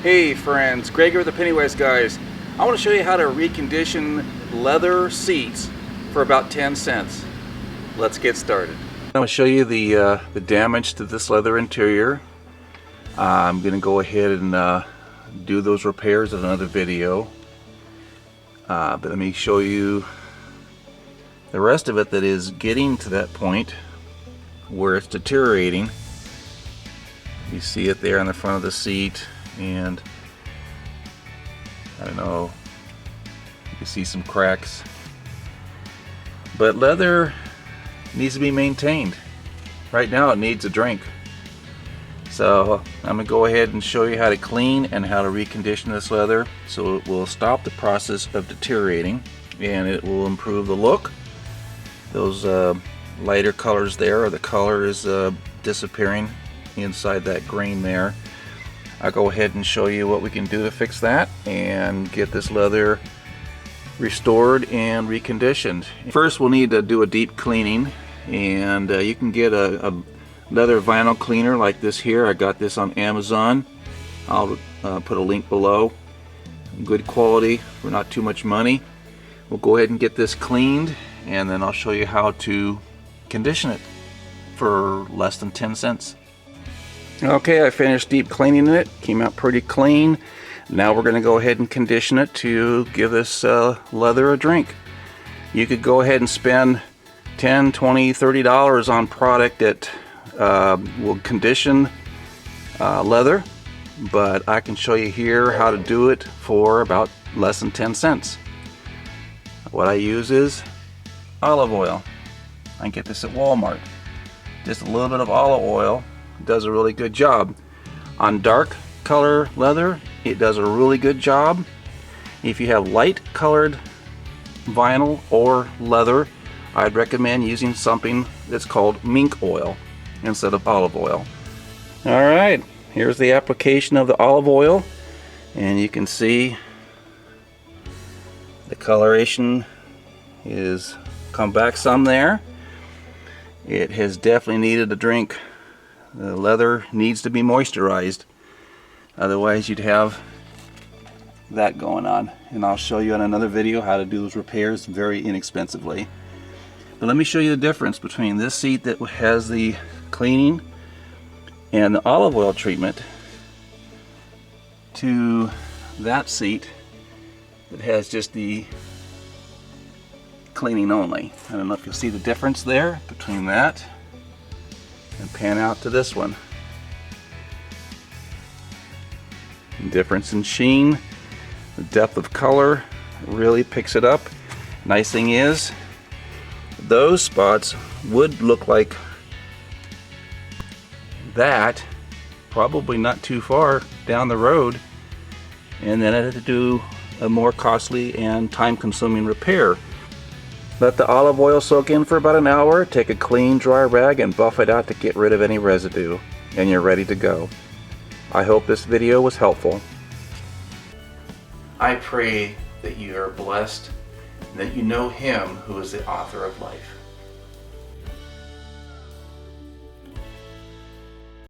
Hey friends, Greg with the Pennywise guys. I want to show you how to recondition leather seats for about 10 cents. Let's get started. I'm going to show you the damage to this leather interior. I'm going to go ahead and do those repairs in another video. But let me show you the rest of it that is getting to that point where it's deteriorating. You see it there on the front of the seat, and I don't know, you can see some cracks. But leather needs to be maintained. Right now it needs a drink. So I'm going to go ahead and show you how to clean and how to recondition this leather so it will stop the process of deteriorating and it will improve the look. Those lighter colors there, or the color is disappearing inside that grain there. I'll go ahead and show you what we can do to fix that and get this leather restored and reconditioned. First we'll need to do a deep cleaning, and you can get a leather vinyl cleaner like this here. I got this on Amazon. I'll put a link below. Good quality for not too much money. We'll go ahead and get this cleaned, and then I'll show you how to condition it for less than 10 cents. Okay, I finished deep cleaning it. Came out pretty clean. Now we're going to go ahead and condition it to give this leather a drink. You could go ahead and spend $10, $20, $30 on product that will condition leather, but I can show you here how to do it for about less than 10 cents. What I use is olive oil. I can get this at Walmart. Just a little bit of olive oil does a really good job. On dark color leather, it does a really good job. If you have light colored vinyl or leather, I'd recommend using something that's called mink oil instead of olive oil. Alright, here's the application of the olive oil, and you can see the coloration is come back some there. It has definitely needed a drink. The leather needs to be moisturized, otherwise you'd have that going on, and I'll show you in another video how to do those repairs very inexpensively. But let me show you the difference between this seat that has the cleaning and the olive oil treatment to that seat that has just the cleaning only. I don't know if you'll see the difference there between that and pan out to this one. Difference in sheen, the depth of color really picks it up. Nice thing is, those spots would look like that probably not too far down the road, and then I had to do a more costly and time-consuming repair. Let the olive oil soak in for about an hour. Take a clean dry rag and buff it out to get rid of any residue, and you're ready to go. I hope this video was helpful. I pray that you are blessed and that you know Him who is the author of life.